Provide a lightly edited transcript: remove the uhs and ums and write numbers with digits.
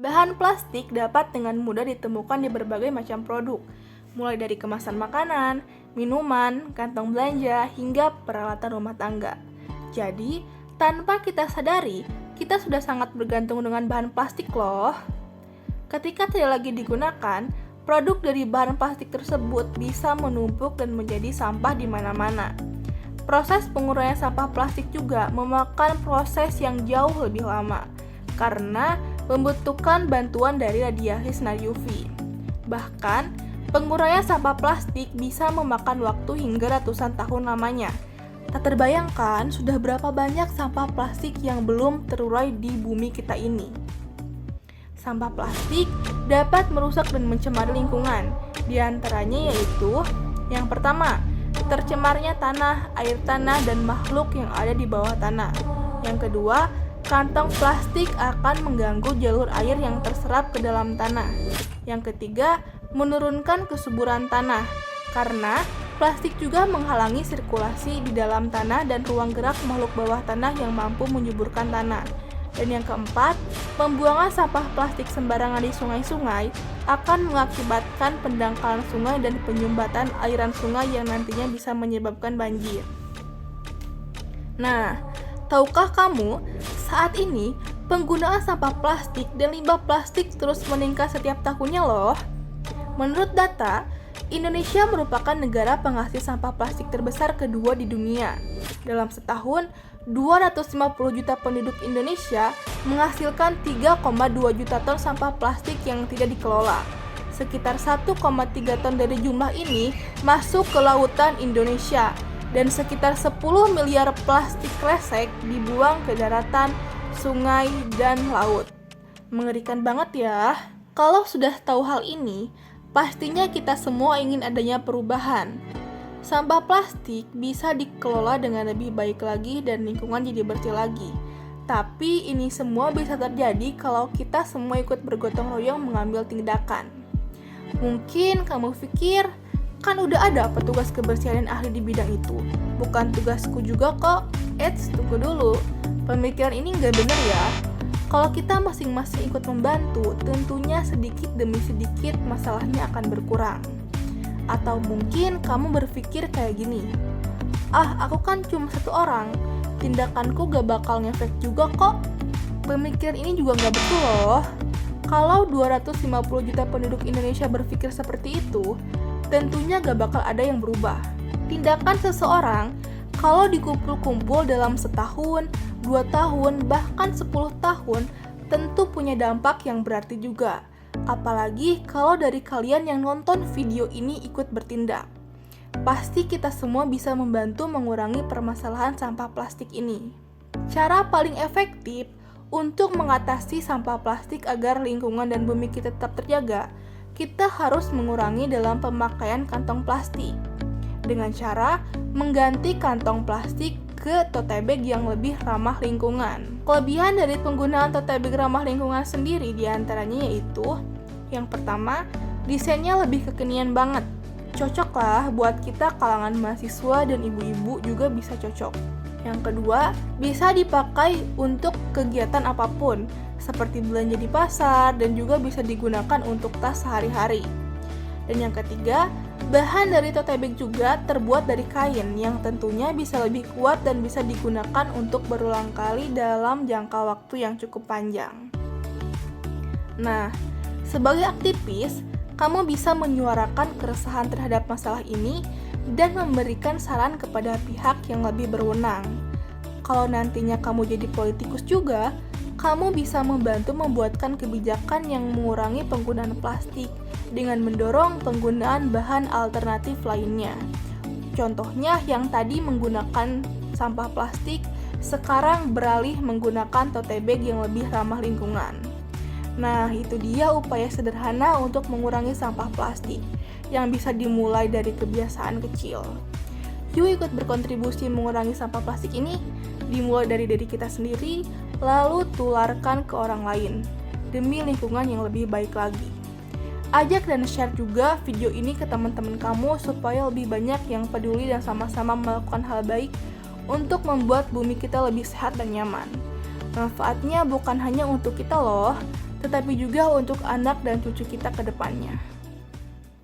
Bahan plastik dapat dengan mudah ditemukan di berbagai macam produk, mulai dari kemasan makanan, minuman, kantong belanja, hingga peralatan rumah tangga. Jadi, tanpa kita sadari, kita sudah sangat bergantung dengan bahan plastik loh. Ketika tidak lagi digunakan, produk dari bahan plastik tersebut bisa menumpuk dan menjadi sampah di mana-mana. Proses penguraian sampah plastik juga memakan proses yang jauh lebih lama, karena membutuhkan bantuan dari radiasi sinar UV. Bahkan, penguraian sampah plastik bisa memakan waktu hingga ratusan tahun lamanya. Tak terbayangkan sudah berapa banyak sampah plastik yang belum terurai di bumi kita ini. Sampah plastik dapat merusak dan mencemari lingkungan. Di antaranya yaitu yang pertama, tercemarnya tanah, air tanah, dan makhluk yang ada di bawah tanah. Yang kedua, kantong plastik akan mengganggu jalur air yang terserap ke dalam tanah. Yang ketiga, menurunkan kesuburan tanah, karena plastik juga menghalangi sirkulasi di dalam tanah dan ruang gerak makhluk bawah tanah yang mampu menyuburkan tanah. Dan yang keempat, pembuangan sampah plastik sembarangan di sungai-sungai akan mengakibatkan pendangkalan sungai dan penyumbatan aliran sungai yang nantinya bisa menyebabkan banjir. Nah, tahukah kamu, saat ini penggunaan sampah plastik dan limbah plastik terus meningkat setiap tahunnya loh. Menurut data, Indonesia merupakan negara penghasil sampah plastik terbesar kedua di dunia. Dalam setahun, 250 juta penduduk Indonesia menghasilkan 3,2 juta ton sampah plastik yang tidak dikelola. Sekitar 1,3 ton dari jumlah ini masuk ke lautan Indonesia, dan sekitar 10 miliar plastik kresek dibuang ke daratan, sungai, dan laut. Mengerikan banget ya. Kalau sudah tahu hal ini, pastinya kita semua ingin adanya perubahan. Sampah plastik bisa dikelola dengan lebih baik lagi dan lingkungan jadi bersih lagi. Tapi ini semua bisa terjadi kalau kita semua ikut bergotong royong mengambil tindakan. Mungkin kamu pikir, kan udah ada petugas kebersihan dan ahli di bidang itu. Bukan tugasku juga kok. Tunggu dulu. Pemikiran ini nggak bener ya. Kalau kita masing-masing ikut membantu, tentunya sedikit demi sedikit masalahnya akan berkurang. Atau mungkin kamu berpikir kayak gini, aku kan cuma satu orang, tindakanku gak bakal ngefek juga kok. Pemikiran ini juga gak betul loh. Kalau 250 juta penduduk Indonesia berpikir seperti itu, tentunya gak bakal ada yang berubah. Tindakan seseorang, kalau dikumpul-kumpul dalam setahun, 2 tahun, bahkan 10 tahun, tentu punya dampak yang berarti juga. Apalagi kalau dari kalian yang nonton video ini ikut bertindak. Pasti kita semua bisa membantu mengurangi permasalahan sampah plastik ini. Cara paling efektif untuk mengatasi sampah plastik agar lingkungan dan bumi kita tetap terjaga, kita harus mengurangi dalam pemakaian kantong plastik. Dengan cara mengganti kantong plastik ke tote bag yang lebih ramah lingkungan. Kelebihan dari penggunaan tote bag ramah lingkungan sendiri diantaranya yaitu, yang pertama, desainnya lebih kekinian banget. Cocok lah buat kita kalangan mahasiswa dan ibu-ibu juga bisa cocok. Yang kedua, bisa dipakai untuk kegiatan apapun, seperti belanja di pasar dan juga bisa digunakan untuk tas sehari-hari. Dan yang ketiga, bahan dari tote bag juga terbuat dari kain yang tentunya bisa lebih kuat dan bisa digunakan untuk berulang kali dalam jangka waktu yang cukup panjang. Nah, sebagai aktivis, kamu bisa menyuarakan keresahan terhadap masalah ini dan memberikan saran kepada pihak yang lebih berwenang. Kalau nantinya kamu jadi politikus juga, kamu bisa membantu membuatkan kebijakan yang mengurangi penggunaan plastik dengan mendorong penggunaan bahan alternatif lainnya. Contohnya yang tadi menggunakan sampah plastik, sekarang beralih menggunakan tote bag yang lebih ramah lingkungan. Nah, itu dia upaya sederhana untuk mengurangi sampah plastik yang bisa dimulai dari kebiasaan kecil. Yuk ikut berkontribusi mengurangi sampah plastik ini, dimulai dari diri kita sendiri, lalu tularkan ke orang lain, demi lingkungan yang lebih baik lagi. Ajak dan share juga video ini ke teman-teman kamu supaya lebih banyak yang peduli dan sama-sama melakukan hal baik untuk membuat bumi kita lebih sehat dan nyaman. Manfaatnya bukan hanya untuk kita loh, tetapi juga untuk anak dan cucu kita ke depannya.